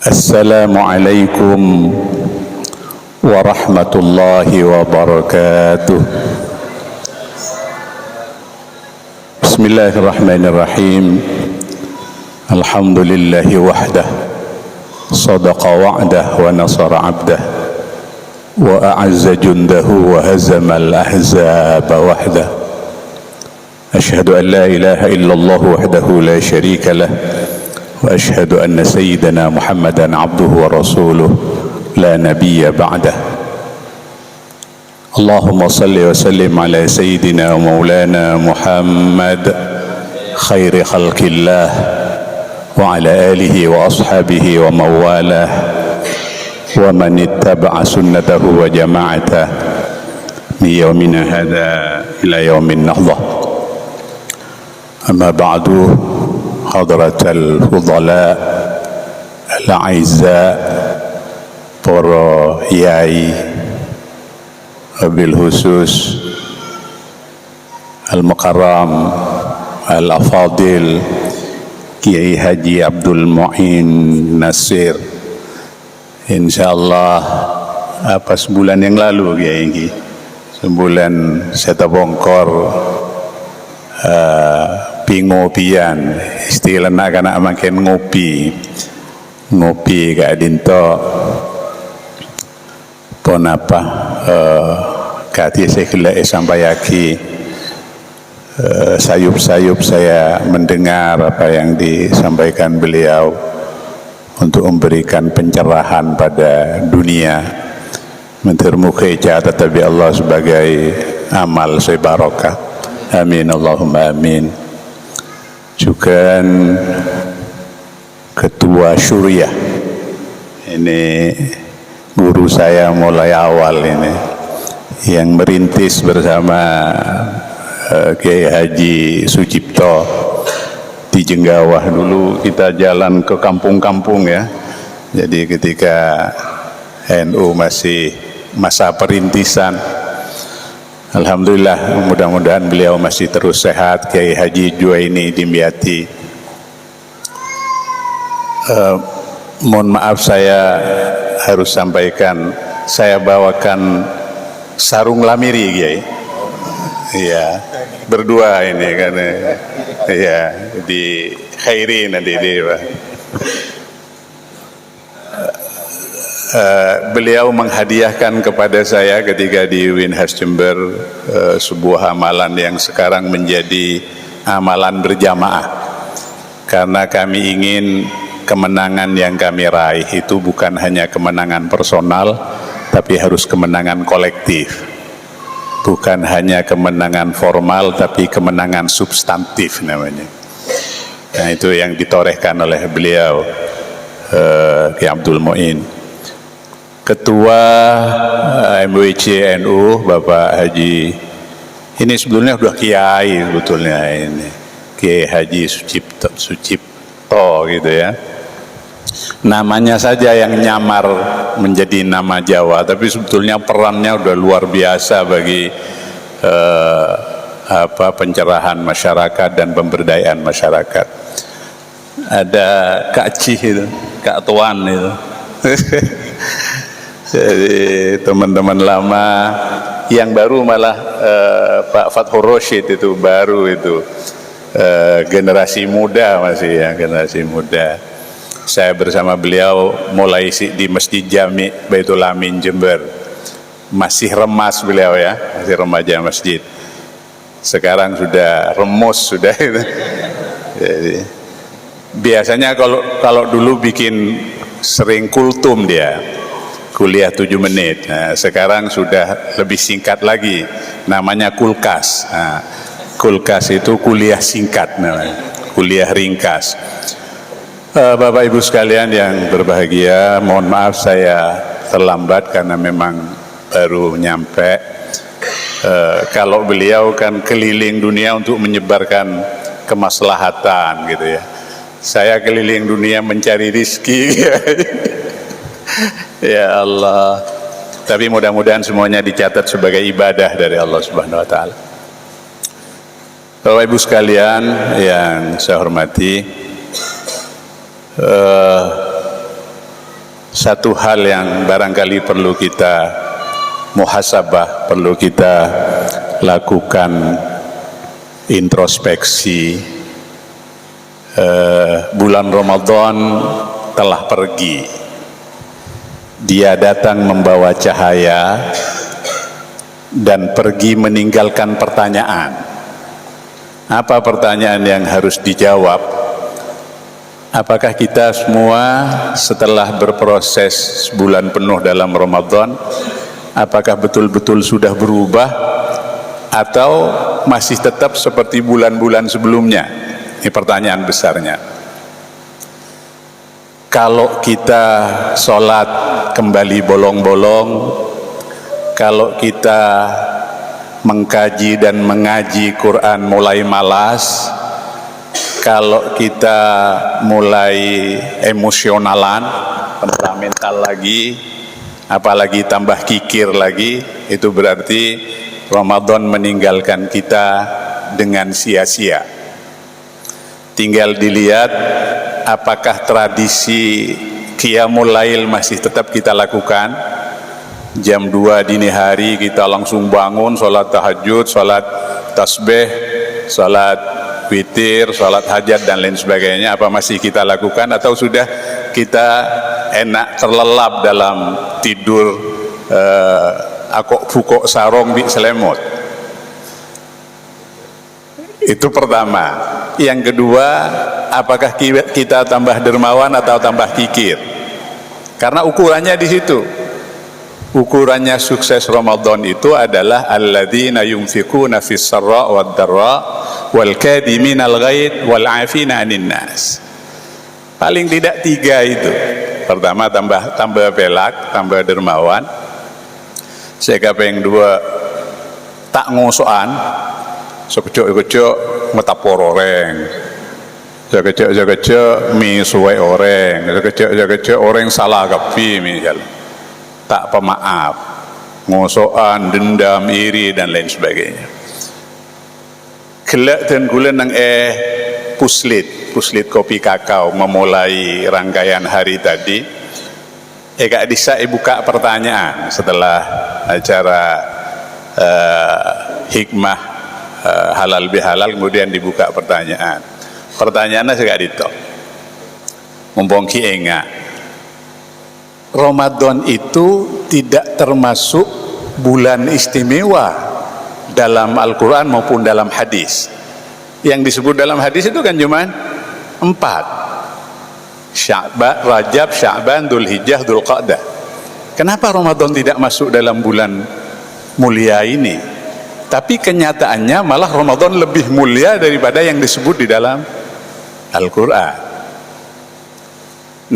Assalamualaikum warahmatullahi wabarakatuh. Bismillahirrahmanirrahim. Alhamdulillahi wahdah, sadaqa wa'dah wa nasara abdah, wa a'azza jundahu wa hazama al-ahzaba wahdah. Ashhadu an la ilaha illallah wahdahu la sharika lah, wa ashhadu anna sayyidana Muhammadan abduhu wa rasuluh la nabiyya ba'dah. Allahumma salli wa sallim ala sayyidina wa maulana Muhammad khairi khalqillah wa ala alihi wa ashabihi wa mawalah wa man ittaba'a sunnatahu wa jama'atah min yawmina hadha ila yawmin nahdah. Amma ba'du, hadratal fudala al-aizza, para yai, wabil khusus al-mukarram al-afadil Kiai Haji Abdul Mu'in Nasir. Insyaallah sebulan yang lalu Kiai ini, sebulan saya bongkor pingopian, istilah nak makin ngopi kak dinto pon apa kati saya kelak sampai yaki sayup-sayup saya mendengar apa yang disampaikan beliau untuk memberikan pencerahan pada dunia, mentermukai jatah tabi Allah sebagai amal sebarokah. Amin Allahumma amin. Juga ketua syuriah ini guru saya mulai awal ini, yang merintis bersama Kiai Haji Sucipto di Jenggawah. Dulu kita jalan ke kampung-kampung ya, jadi ketika NU masih masa perintisan. Alhamdulillah, mudah-mudahan beliau masih terus sehat. Kiai Haji Juwaini Dimyati. Mohon maaf, saya harus sampaikan, saya bawakan sarung lamiri Kiai. Iya, berdua ini kan. Iya, di khairi nanti di beliau menghadiahkan kepada saya ketika di Winhas Jember sebuah amalan yang sekarang menjadi amalan berjamaah, karena kami ingin kemenangan yang kami raih itu bukan hanya kemenangan personal, tapi harus kemenangan kolektif, bukan hanya kemenangan formal tapi kemenangan substantif namanya. Nah, itu yang ditorehkan oleh beliau Kiai Abdul Mu'in. Ketua MWC NU Bapak Haji, ini sebetulnya sudah kiai sebetulnya, ini Kiai Haji Sucipto gitu ya. Namanya saja yang nyamar menjadi nama Jawa, tapi sebetulnya perannya sudah luar biasa bagi pencerahan masyarakat dan pemberdayaan masyarakat. Ada Kak Cih itu, Kak Tuan itu. Jadi teman-teman lama, yang baru malah Pak Fathur Rosyid itu baru itu, generasi muda masih ya, generasi muda. Saya bersama beliau mulai di Masjid Jami Baitul Amin Jember, masih remas beliau ya, masih remaja masjid. Sekarang sudah remus sudah itu. Jadi biasanya kalau dulu bikin sering kultum dia, kuliah 7 menit. Nah, sekarang sudah lebih singkat lagi, namanya kulkas. Nah, kulkas itu kuliah singkat namanya, kuliah ringkas. Bapak Ibu sekalian yang berbahagia, mohon maaf saya terlambat karena memang baru nyampe. Kalau beliau kan keliling dunia untuk menyebarkan kemaslahatan gitu ya, saya keliling dunia mencari rizki. Ya Allah, tapi mudah-mudahan semuanya dicatat sebagai ibadah dari Allah Subhanahu wa taala. Bapak Ibu sekalian yang saya hormati, satu hal yang barangkali perlu kita muhasabah, perlu kita lakukan introspeksi. Bulan Ramadan telah pergi, dia datang membawa cahaya dan pergi meninggalkan pertanyaan. Apa pertanyaan yang harus dijawab? Apakah kita semua setelah berproses sebulan penuh dalam Ramadan, apakah betul-betul sudah berubah atau masih tetap seperti bulan-bulan sebelumnya? Ini pertanyaan besarnya. Kalau kita sholat kembali bolong-bolong, kalau kita mengkaji dan mengaji Quran mulai malas, kalau kita mulai emosionalan, temperamental lagi, apalagi tambah kikir lagi, itu berarti Ramadan meninggalkan kita dengan sia-sia. Tinggal dilihat apakah tradisi Qiyamul Lail masih tetap kita lakukan. Jam 2 dini hari kita langsung bangun, sholat tahajud, sholat tasbih, sholat witir, sholat hajat dan lain sebagainya. Apa masih kita lakukan atau sudah kita enak terlelap dalam tidur akok fukok sarong di selemut? Itu pertama. Yang kedua, apakah kita tambah dermawan atau tambah kikir? Karena ukurannya di situ. Ukurannya sukses Ramadan itu adalah alladzina yunfikuna fis sarra wad dharra wal kadiminal ghaid wal 'afina 'anil nas. Paling tidak 3 itu. Pertama, tambah pelak, tambah dermawan. Yang 2, tak ngosokan, sekecok-kecok ngetapor orang, sekecok-sekecok misuai orang, sekecok-sekecok orang salah kapi misalnya, tak pemaaf, ngosokan, dendam, iri dan lain sebagainya. Kelak dan gula nang puslit kopi kakao memulai rangkaian hari tadi. Kak Disa buka pertanyaan setelah acara hikmah halal bihalal, kemudian dibuka pertanyaan. Pertanyaannya saya dito, mumpung enggak. Ramadan itu tidak termasuk bulan istimewa dalam Al-Quran maupun dalam hadis. Yang disebut dalam hadis itu kan cuma 4. Rajab, Sya'ban, Dzulhijjah, Dzulqa'dah. Kenapa Ramadan tidak masuk dalam bulan mulia ini? Tapi kenyataannya malah Ramadan lebih mulia daripada yang disebut di dalam Al-Quran.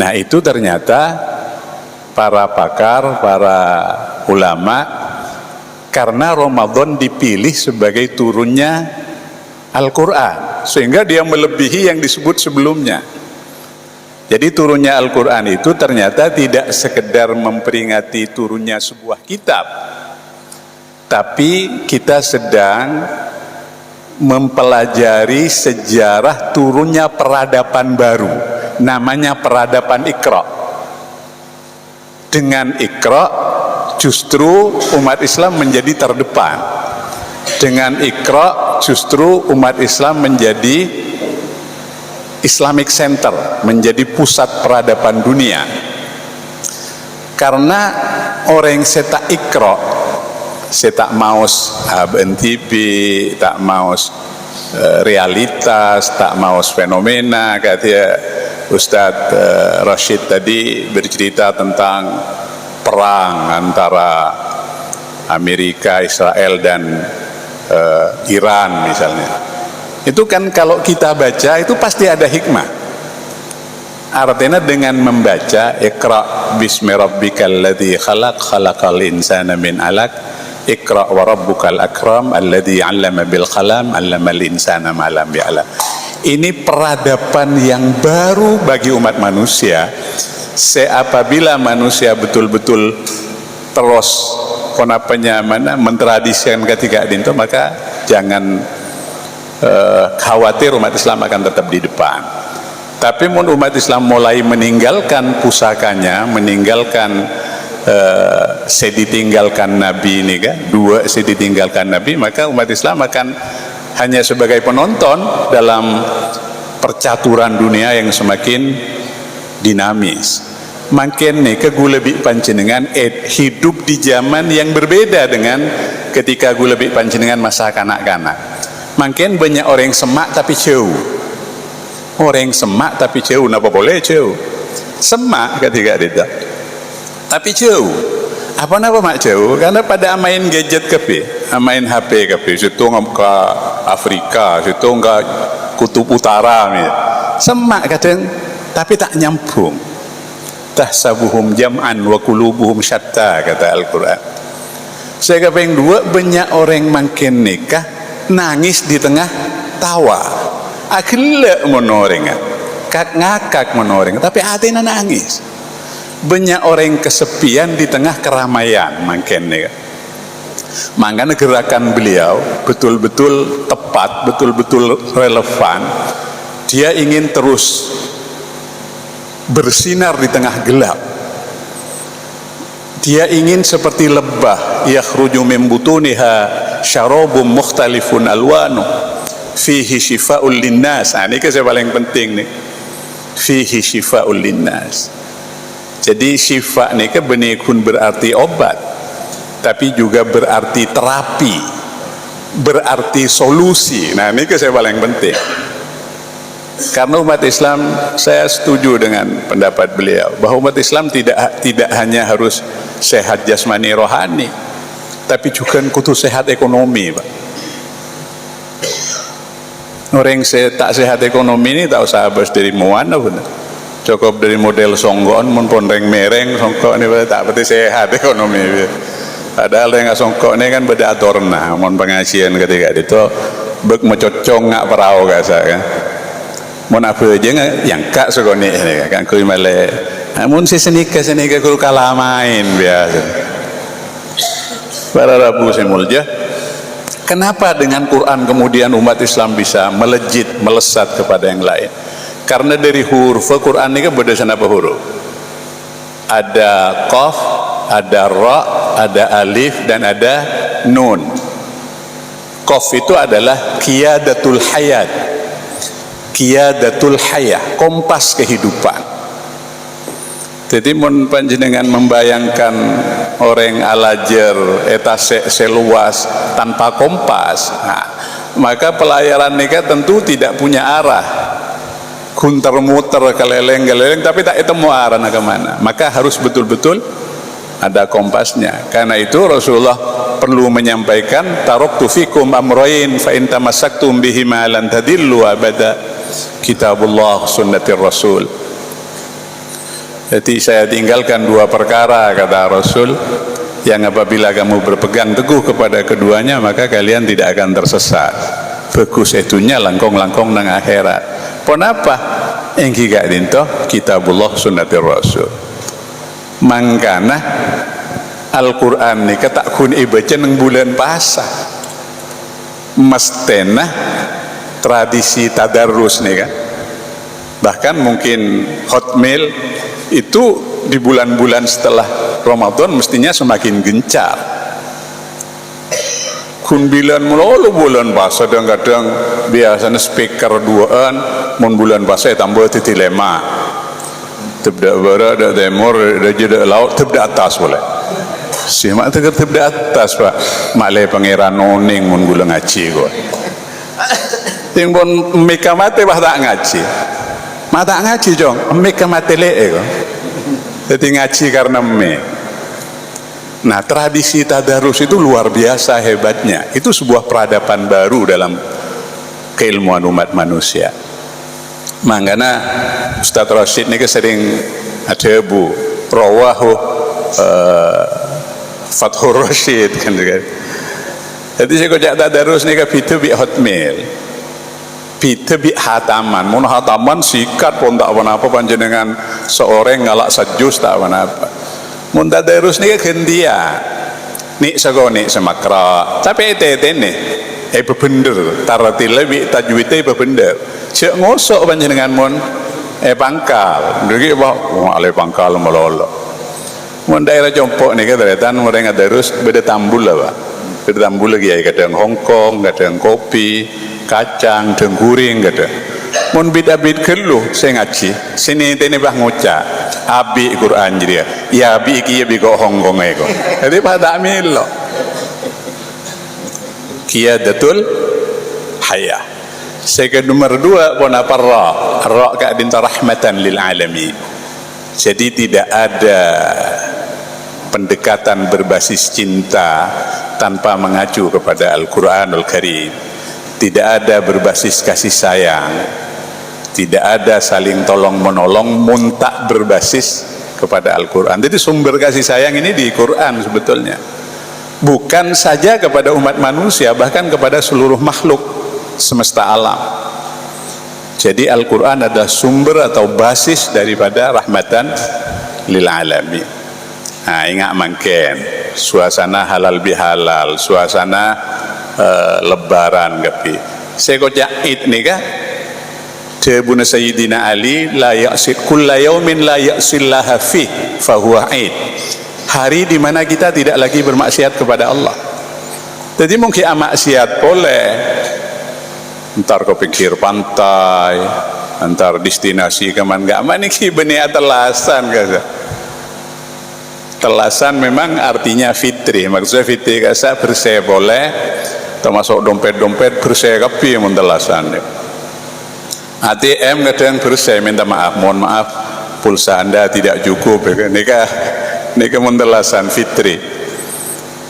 Nah, itu ternyata para pakar, para ulama, karena Ramadan dipilih sebagai turunnya Al-Quran, sehingga dia melebihi yang disebut sebelumnya. Jadi turunnya Al-Quran itu ternyata tidak sekedar memperingati turunnya sebuah kitab, tapi kita sedang mempelajari sejarah turunnya peradaban baru, namanya peradaban Iqra. Dengan Iqra justru umat Islam menjadi terdepan. Dengan Iqra justru umat Islam menjadi Islamic Center, menjadi pusat peradaban dunia. Karena orang setak Iqra, setak maus BNTP, tak maus realitas, tak maus fenomena, katanya Ustadz Rashid tadi bercerita tentang perang antara Amerika, Israel dan Iran misalnya. Itu kan kalau kita baca itu pasti ada hikmah. Artinya dengan membaca Iqra bismi rabbikal ladzi khalaq, khalaqal insana min 'alaq, Iqra wa rabbukal akram alladzi 'allama bil qalam, 'allamal insana ma lam ya'lam. Ini peradaban yang baru bagi umat manusia. Apabila manusia betul-betul terus mentradisikan ketika itu, maka jangan khawatir, umat Islam akan tetap di depan. Tapi umat Islam mulai meninggalkan pusakanya, meninggalkan ditinggalkan Nabi ini kan, dua ditinggalkan Nabi, maka umat Islam akan hanya sebagai penonton dalam percaturan dunia yang semakin dinamis. Makin nih ke gue lebih panjenengan hidup di zaman yang berbeda dengan ketika gue lebih panjenengan masa kanak-kanak. Makin banyak orang semak tapi jauh, orang semak tapi jauh, napa boleh jauh semak ketika itu tapi jauh. Apa napa mak jauh? Karena pada main gadget kepe, main HP kepe, situ ke Afrika, situ ke kutub utara, semak kadang, tapi tak nyambung. Tahsabuhum jam'an wa qulubuhum syatta, kata Al-Quran. Saya kepeng dua, banyak orang makin nikah nangis di tengah tawa, akhirnya menoreng, kak ngakak menoreng, tapi hatinya nangis. Banyak orang kesepian di tengah keramaian makin nih. Makanya gerakan beliau betul-betul tepat, betul-betul relevan. Dia ingin terus bersinar di tengah gelap. Dia ingin seperti lebah, yakhruju min butuniha syarabun mukhtalifun alwanu fihi shifaa'ul linnas. Ini yang paling penting nih. Fihi shifaa'ul linnas. Jadi syifa ini kan benikun berarti obat, tapi juga berarti terapi, berarti solusi. Nah ini yang paling penting. Karena umat Islam, saya setuju dengan pendapat beliau bahwa umat Islam tidak hanya harus sehat jasmani rohani, tapi juga kudu sehat ekonomi, Pak. Orang tak sehat ekonomi ini tak usah habis dari mana benar. Cukup dari model songgon, menpondeng mereng, songkok ini tak berarti sehat ekonomi. Padahal yang songkok ini kan beda atorna, mon pengajian ketika itu, bek mencocong ngak perahu kasa kan. Mon apa aja nggak yang kak sokoni ini kan kui male. Namun si senika kuru kalah main biasa. Para rabu semulja. Kenapa dengan Quran kemudian umat Islam bisa melejit, melesat kepada yang lain? Karena dari huruf Quran ini kan berdasarkan apa huruf? Ada qaf, ada ra, ada alif, dan ada nun. Qaf itu adalah qiyadatul hayat, qiyadatul hayah, kompas kehidupan. Jadi mun panjenengan membayangkan orang alajer etase seluas tanpa kompas, nah, maka pelayaran nikah tentu tidak punya arah. Kunter-muter, keleleng-keleleng, tapi tak ketemu arahnya kemana. Maka harus betul-betul ada kompasnya. Karena itu Rasulullah perlu menyampaikan taraktu fikum amrayn fa in tamassaktum bihima lan tadillu abada, kitabullah sunnatir rasul. Jadi saya tinggalkan dua perkara, kata Rasul, yang apabila kamu berpegang teguh kepada keduanya maka kalian tidak akan tersesat. Bagus itunya langkong-langkong nang akhirat. Kenapa? Engki gak dinto kitabullah sunnatir rasul. Mangkana Al-Quran ni ketak kun ibaca nang bulan puasa. Mestena tradisi tadarus nih kan. Bahkan mungkin hotmail itu di bulan-bulan setelah Ramadan mestinya semakin gencar. Kun bilan mulu bulan puasa kadang-kadang biasanya speaker duaan, mun bulan puasa tambah dilema. Tebda barat, ada timur, ada jeda laut, tebda atas boleh. Simak tebda atas Pak. Malai pangeran noning mun gula ngaji kok. Timbon mika mate bah tak ngaji. Mata ngaji jong, mika mate le kok. Jadi ngaji karena me. Nah tradisi tadarus itu luar biasa hebatnya. Itu sebuah peradaban baru dalam keilmuan umat manusia. Makanya Ustaz Rashid ini sering ada bu rawahu Fathur Rashid kan juga. Jadi saya kocak tadarus ini ke bi hotmail, bi hataman. Mun hataman sikat pun tak apa-apa panjenengan seorang ngalak sajus tak apa-apa. Mun tadarus ni kan dia ni sagoni semakra tapi itu nih bebener tarati lebih tajwidnya bebener cek ngosok panjenengan mun pangkal niki bah ale pangkal melolo mun daerah Jompok nih kadang orang terus beda tambul lah Pak, beda tambul lagi ya kadang Hongkong kadang kopi kacang kadang guring kadang mun bid kelu saya ngaji sini tene bah ngoca abi Quran jadi ya abi iki bi kok Hongkong eko jadi pada amil lo qiyadatul hayah. Sega nomor 2 pun apa ra ka dinta rahmatan lil alamin. Jadi tidak ada pendekatan berbasis cinta tanpa mengacu kepada Al-Qur'anul Karim. Tidak ada berbasis kasih sayang. Tidak ada saling tolong menolong muntak berbasis kepada Al-Qur'an. Jadi sumber kasih sayang ini di Quran sebetulnya. Bukan saja kepada umat manusia, bahkan kepada seluruh makhluk semesta alam. Jadi Al-Quran adalah sumber atau basis daripada rahmatan lil alamin. Nah, ingat mangken suasana halal bihalal, suasana lebaran gapi. Saya kocak id nih kah? Tebuna Sayyidina Ali la ya'sid kulla yaumin la ya'sillaha fi fahuwa id. Hari di mana kita tidak lagi bermaksiat kepada Allah. Jadi mungkin maksiat boleh, entar ke pinggir pantai, entar destinasi keman gak mana ki benih telasan kasa. Telasan memang artinya fitri, maksudnya fitri kasa bersih boleh, termasuk dompet bersih kapi mun telasan. ATM kadang bersih minta maaf, mohon maaf pulsa Anda tidak cukup, nikah mun telasan fitri.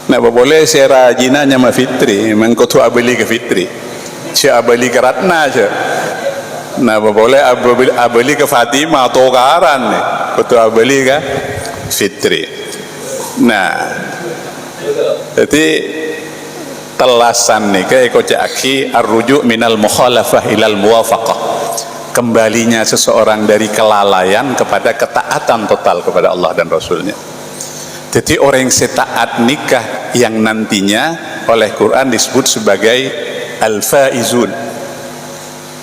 Nah boleh saya rajinanya ma fitri, memang kau tu abeli ke fitri. Cia abeli ke Ratna aja. Nah boleh abeli ke Fatimah atau Karan nih, betul abeli ke Fitri. Nah, jadi telasan nih ke ekocaki arrujuk minal mukhalafah ilal muwafaqah. Kembalinya seseorang dari kelalaian kepada ketaatan total kepada Allah dan Rasulnya. Jadi orang yang setaat nikah yang nantinya oleh Quran disebut sebagai al-faizun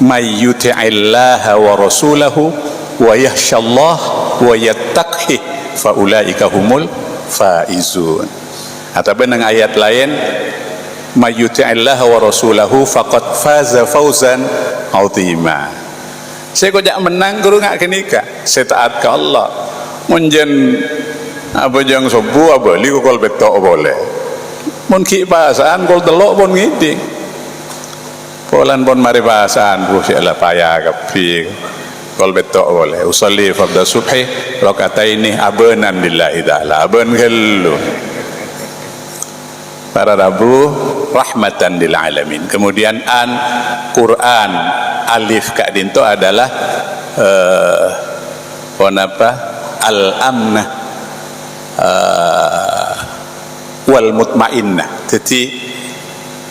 may yuti'illaha wa rasulahu wa yakhshallah wa yattaqhi fa ulaika humul faizun. Atau dengan ayat lain may yuti'illaha wa rasulahu faqad faza fawzan 'azima. Saya kok jak menang guru ngak kenika saya taat ke Allah munjen apa jang subuh apa li kol betok boleh mun ki pasaan kol telok pun ngiding polan pun mari pasaan bu sialah payah kapi kol betok boleh usolli fardhu subhi rakaataini abanan lillahi ta'ala aban gelu para rabu rahmatan lil alamin. Kemudian Quran alif kak dinto adalah al-amnah wal mutmainnah. Jadi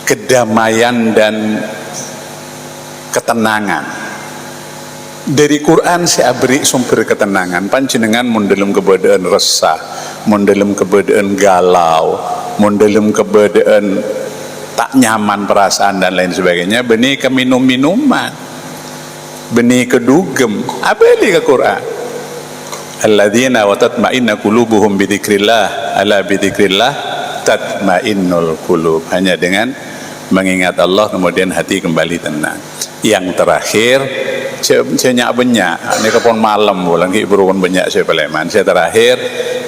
kedamaian dan ketenangan. Dari Quran saya beri sumber ketenangan. Panjenengan mun dalam keberadaan resah, mun dalam keberadaan galau, mun dalam keberadaan tak nyaman perasaan dan lain sebagainya, benih ke minum-minuman, benih ke dugem, abeli ke Quran. Alladzina wa tatma'inna qulubuhum bi dzikrillah, ala bi dzikrillah tatma'innul qulub. Hanya dengan mengingat Allah kemudian hati kembali tenang. Yang terakhir saya banyak ini kepon malam bulan ki berukun banyak saya peleman. Saya terakhir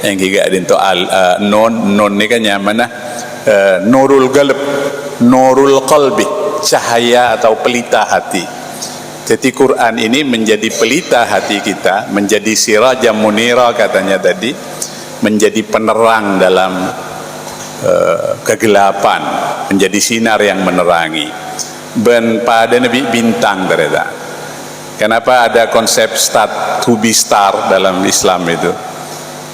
yang giga dinto non ni kan nyaman nurul qalb, nurul qalbi, cahaya atau pelita hati. Jadi Quran ini menjadi pelita hati kita, menjadi sirajam munira katanya tadi, menjadi penerang dalam kegelapan, menjadi sinar yang menerangi. Ben pada Nabi bintang ternyata. Kenapa ada konsep start to be star dalam Islam itu?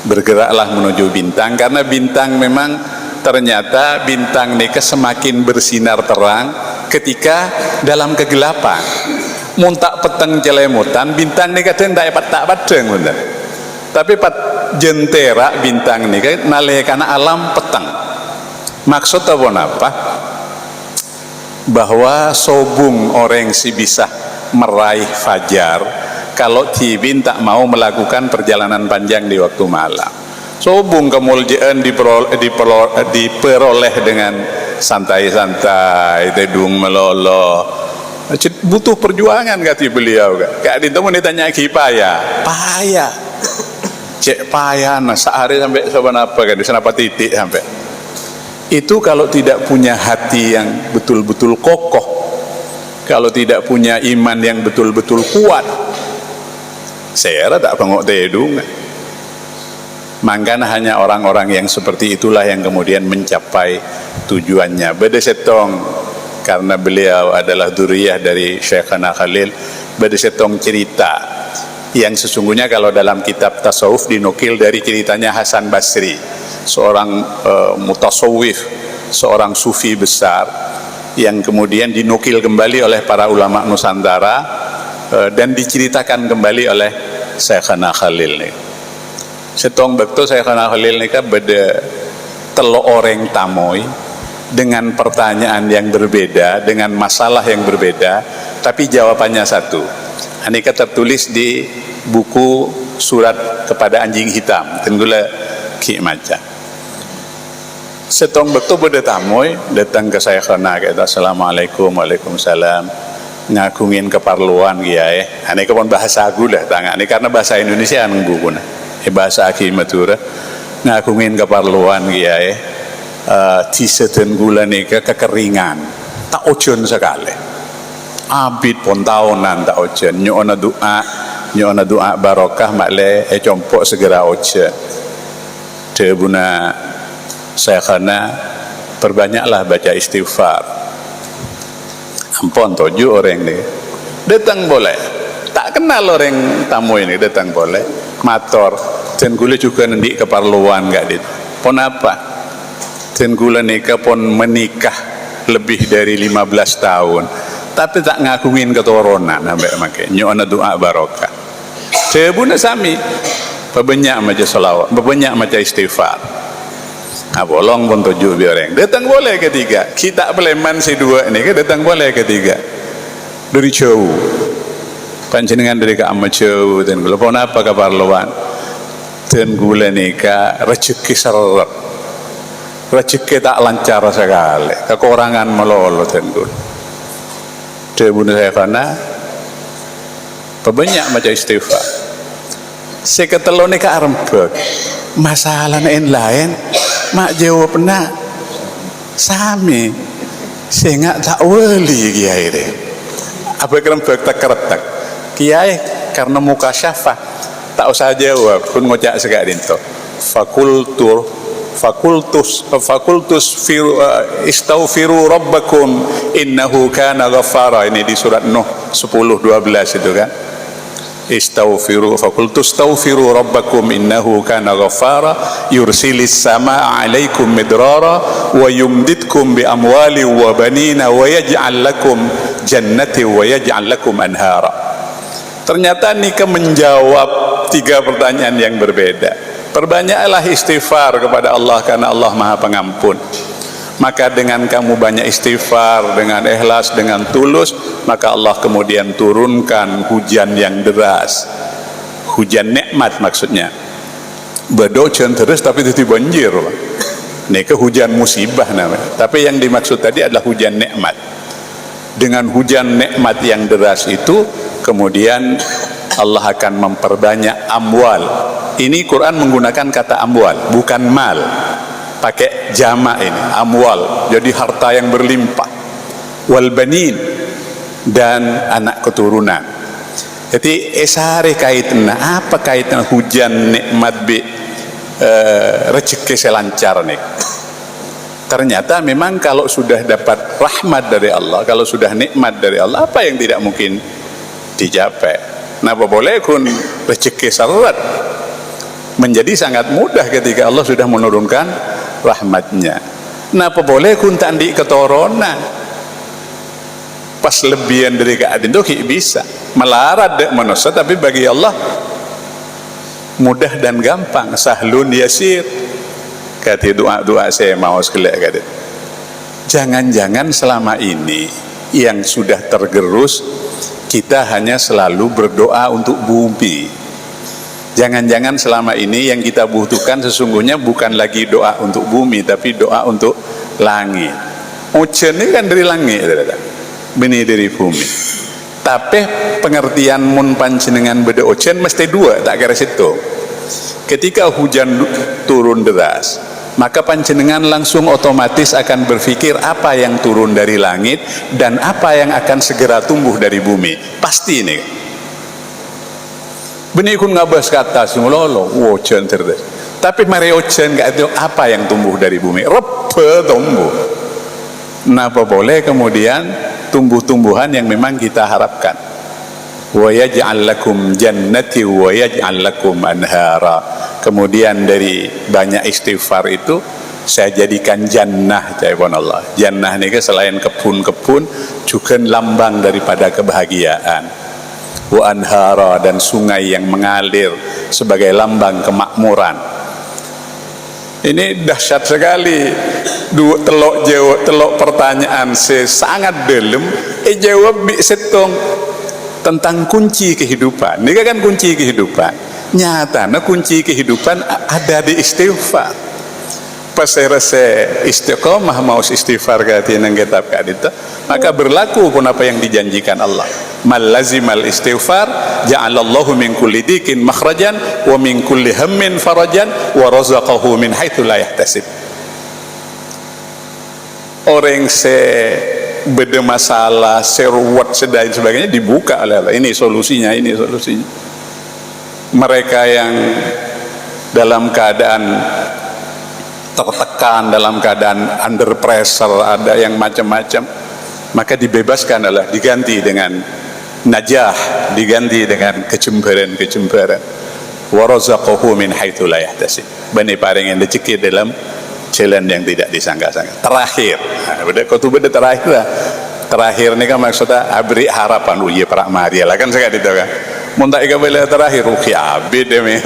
Bergeraklah menuju bintang, karena bintang memang ternyata bintang ini semakin bersinar terang ketika dalam kegelapan. Muntak peteng jelemutan bintang ini kadang tak padeng bener. Tapi pat jentera bintang ini karena alam peteng. Maksud apa? Bahwa sobung orang si bisa meraih fajar kalau Tibin tak mau melakukan perjalanan panjang di waktu malam. Sobung kemuliaan diperoleh dengan santai-santai, tedung melolo. Butuh perjuangan kata beliau. Kak Adin temu ditanya payah. Cek payah nah sehari sampai saban apa kan apa titik sampai. Itu kalau tidak punya hati yang betul-betul kokoh, kalau tidak punya iman yang betul-betul kuat, saya rasa tak pengok tedung. Makanya hanya orang-orang yang seperti itulah yang kemudian mencapai tujuannya. Beda setong karena beliau adalah dzurriyyah dari Syekhana Khalil. Beda setong cerita yang sesungguhnya kalau dalam kitab tasawuf dinukil dari ceritanya Hasan Basri, seorang mutasawwif, seorang sufi besar yang kemudian dinukil kembali oleh para ulama Nusantara dan diceritakan kembali oleh Syekhana Khalil nih. Setong betul Syekhana Khalil nih kan beda telo orang tamoy dengan pertanyaan yang berbeda, dengan masalah yang berbeda, tapi jawabannya satu. Anika tertulis di buku surat kepada anjing hitam, tenggula ki maca. Setong betul beda tamoy datang ke Syekhana kata assalamualaikum, waalaikumsalam, ngagungin keperluan kiai. Anika pun bahasa aku dah tangan ini karena bahasa Indonesia anu buku nah. Bahasa akimatura ngagungin keperluan kiai. Tiseten gula nika kekeringan tak ojen sekali abid pun tahunan tak ojen nyona doa barokah makle compok segera ojen debuna Syekhana perbanyaklah baca istighfar ampun tujuh orang ni datang boleh tak kenal orang tamu ini datang boleh mator dan gula juga nanti keperluan gak dit pon apa dan gula nikah pun menikah lebih dari 15 tahun tapi tak ngakungin keturunan sampai makai nyona doa barokah sebuna sami bebanyak maca selawat bebanyak maca istighfar bolong pun tujuh biareng datang boleh ketiga kita peleman si dua ini kan datang boleh ketiga dari jauh panjenengan dari ke amma jauh dan gula pun apa keperluan dan gula nikah rezeki seret rezeki tak lancar sekali kekurangan melolo tentu debuna saya karena banyak macam istighfar seketelo ni ka arembek masalah lain mak jawab nak sami sehingga tak wali kiai deh apa kerembek tak keretak kiai karena muka syafah tak usah jawab pun ngocak sekali itu fakultus istaghfiru rabbakum innahu kana ghaffara ini di surat Nuh 10:12 itu kan fakultus istaghfiru rabbakum innahu kana ghaffara yursilis samaa alaikum midrara wa yumditkum bi amwali wa banina wa yaj'al lakum jannati wa yaj'al lakum anhara. Ternyata nikah menjawab 3 pertanyaan yang berbeda. Perbanyaklah istighfar kepada Allah karena Allah Maha Pengampun. Maka dengan kamu banyak istighfar, dengan ikhlas, dengan tulus, maka Allah kemudian turunkan hujan yang deras, hujan nikmat maksudnya. Bedojan terus tapi itu banjir. Ini hujan musibah namanya. Tapi yang dimaksud tadi adalah hujan nikmat. Dengan hujan nikmat yang deras itu kemudian Allah akan memperbanyak amwal. Ini Quran menggunakan kata amwal, bukan mal. Pakai jamak ini, amwal. Jadi harta yang berlimpah. Wal banin dan anak keturunan. Jadi esare kaitan apa kaitan hujan nikmat bi rezeki selancar nih. Ternyata memang kalau sudah dapat rahmat dari Allah, kalau sudah nikmat dari Allah, apa yang tidak mungkin dicapai? Napa boleh kun rezeki syarat menjadi sangat mudah ketika Allah sudah menurunkan rahmatnya. Napa boleh kun tandi keturunan pas lebihan dari keadaan itu bisa melarat dek manusia, tapi bagi Allah mudah dan gampang, sahlun yasir. Kata doa saya mau sekali kata. Jangan-jangan selama ini yang sudah tergerus kita hanya selalu berdoa untuk bumi. Jangan-jangan selama ini yang kita butuhkan sesungguhnya bukan lagi doa untuk bumi, tapi doa untuk langit. Hujan ini kan dari langit, benih dari bumi. Tapi pengertian mun panjenengan beda hujan mesti dua, tak kira situ. Ketika hujan turun deras, maka panjenengan langsung otomatis akan berpikir apa yang turun dari langit dan apa yang akan segera tumbuh dari bumi. Pasti ini. Benih kun ngabas ke atas, ngololo, hujan terus. Tapi mari hujan gak itu apa yang tumbuh dari bumi? Rebe tumbuh. Napa boleh kemudian tumbuh-tumbuhan yang memang kita harapkan. Wa yaj'al lakum jannati wa yaj'al lakum anhara. Kemudian dari banyak istighfar itu saya jadikan jannah, Allah. Jannah ini selain kebun-kebun juga lambang daripada kebahagiaan. Wa anhara, dan sungai yang mengalir sebagai lambang kemakmuran. Ini dahsyat sekali. Dua telok pertanyaan sangat dalam. Jawab bi setong tentang kunci kehidupan. Ini kan kunci kehidupan. Nyatanya kunci kehidupan ada di istighfar. Pas saya rasa istiqomah mau istighfar kati nang kitab kadita, maka berlaku pun apa yang dijanjikan Allah. Mal lazimal istighfar ja'alallahu min kulli dikin makhrajan wa min kulli hammin farajan wa razaqahu min haitsu la yahtasib. Orang beda masalah, seruat, sedai sebagainya dibuka oleh Allah. Ini solusinya, ini solusinya. Mereka yang dalam keadaan tertekan, dalam keadaan under pressure, ada yang macam-macam, maka dibebaskan adalah diganti dengan najah, diganti dengan kecemburuan. Wa razaqahu min haitsu la yahtasib. Bani paring yang dicekir dalam jalan yang tidak disangka-sangka. Terakhir, beda terakhir lah. Terakhir ini kan maksudnya abri harapan uye para Maria lah kan saya gitu kan. Muntah ika bela terakhir ruki abid demi.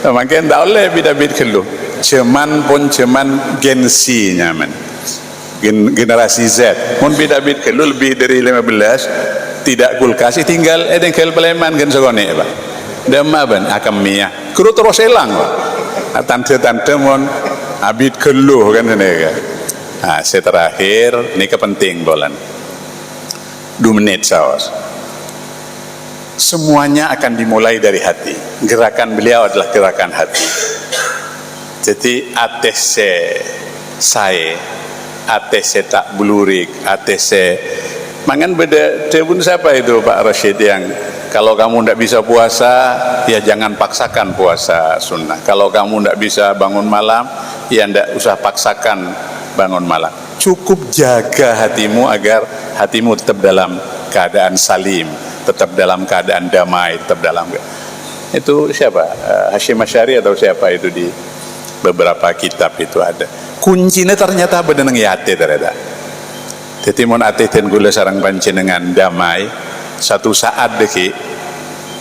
Makin tak oleh bida-bid kelu. Ceman pun ceman gensi nyaman. Generasi Z. Mun bida-bid kelu lebih dari 15 tidak kulkas tinggal kel Paleman kan segone Pak. Dema ban akamiyah. Kudu terus elang Pak. Tante-tante mon abid keluh kan ini kan. Nah, terakhir ini kepenting bolan 2 menit saus. Semuanya akan dimulai dari hati. Gerakan beliau adalah gerakan hati. Jadi ATC saya ATC tak blurik, ATC mangan beda tebun siapa itu Pak Rashid yang kalau kamu tidak bisa puasa, ya jangan paksakan puasa sunnah. Kalau kamu tidak bisa bangun malam, ya tidak usah paksakan bangun malam. Cukup jaga hatimu agar hatimu tetap dalam keadaan salim, tetap dalam keadaan damai, tetap dalam. Itu siapa? Hashim Asy'ari atau siapa itu di beberapa kitab itu ada. Kuncinya ternyata bedeneng yate ternyata. Jadi mon ateten gula sarang panjenengan damai, satu saat deki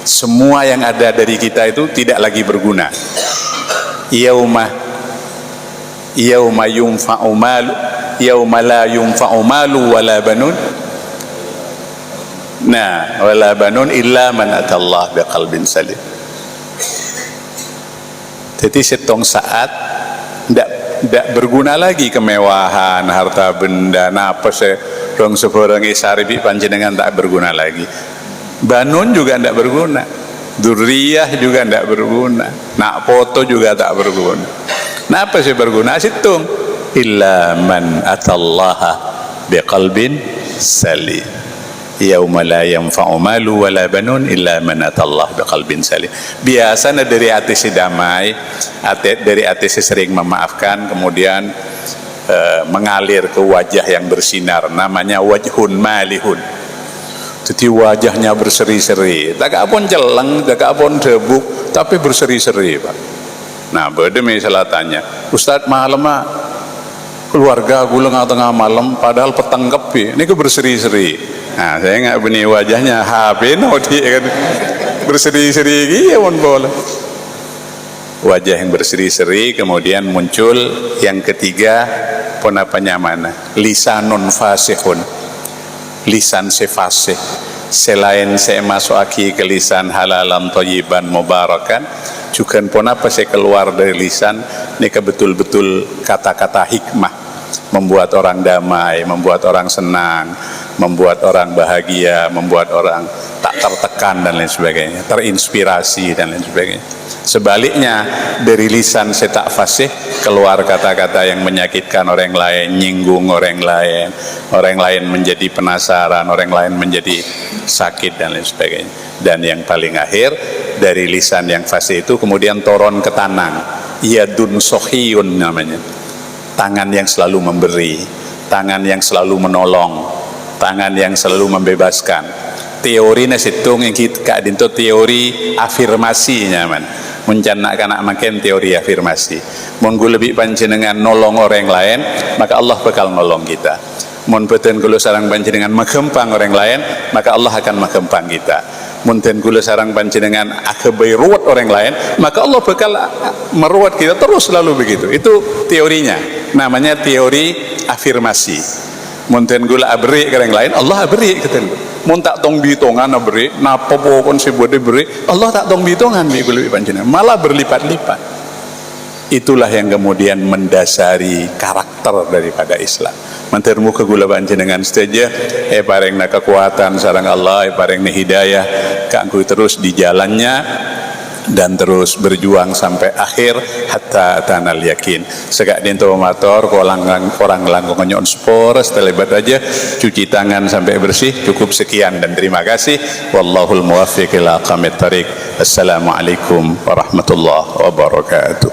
semua yang ada dari kita itu tidak lagi berguna. Yauma yunfa'u malu yauma la yunfa'u malu wala banun. Nah, wala banun illa man atallah biqalbin salim. Jadi setong saat tidak berguna lagi kemewahan, harta benda, napa rong seorang isaribi panjenengan tak berguna lagi. Banun juga tidak berguna, duriyah juga tidak berguna, nak foto juga tak berguna. Napa sih berguna? Situng illa man atallaha biqalbin salim. Yauma la yanfa'u malu wala banun illa man atallah biqalbin salim. Biasanya dari hati si damai, dari hati si sering memaafkan, kemudian mengalir ke wajah yang bersinar, namanya wajhun malihun. Jadi wajahnya berseri-seri, tak pun celeng, tak pun debuk, tapi berseri-seri Pak. Nah beda misalnya tanya, Ustadz malam keluarga gulung tengah malam, padahal petang kepi, ini berseri-seri. Nah saya nggak benih wajahnya HP nodi kan berseri-seri gitu pun boleh. Wajah yang berseri-seri, kemudian muncul yang ketiga pun apa nyamana, lisanun fasihun, lisan sefasih. selain saya masuk ke lisan halalan thayyiban mubarakan, juga pun apa saya keluar dari lisan ini betul-betul kata-kata hikmah, membuat orang damai, membuat orang senang, membuat orang bahagia, membuat orang tak tertekan dan lain sebagainya, terinspirasi dan lain sebagainya. Sebaliknya dari lisan saya tak fasih, keluar kata-kata yang menyakitkan orang lain, nyinggung orang lain menjadi penasaran, orang lain menjadi sakit dan lain sebagainya. Dan yang paling akhir dari lisan yang fasih itu kemudian turun ke tangan, yadun sohiyun namanya, tangan yang selalu memberi, tangan yang selalu menolong, tangan yang selalu membebaskan. Teori nasitung yang kita itu teori afirmasi nyaman. Mencanak anak makin teori afirmasi. Monggo lebih panjenengan nolong orang lain, maka Allah bakal nolong kita. Mun beten kula sareng panjenengan magempang orang lain, maka Allah akan magempang kita. Mun ten kula sareng panjenengan akabai ruwet orang lain, maka Allah bakal meruwet kita terus selalu begitu. Itu teorinya. Namanya teori afirmasi. Mun ten kula abri ke orang lain, Allah abri keten. Mun tak tong bitongan abri, napa pokon sebode beri, Allah tak tong bitongan bi kula panjenengan, malah berlipat-lipat. Itulah yang kemudian mendasari karakter daripada Islam. Mantermu ke gula panjenengan saja, parengna kekuatan sareng Allah, parengna hidayah, kanggo terus di jalannya dan terus berjuang sampai akhir hatta tanal yakin. Segak dinto motor orang langkung nyon spor setelebat aja, cuci tangan sampai bersih. Cukup sekian dan terima kasih. Wallahul muwaffiq ila aqwamit thariq. Assalamualaikum warahmatullahi wabarakatuh.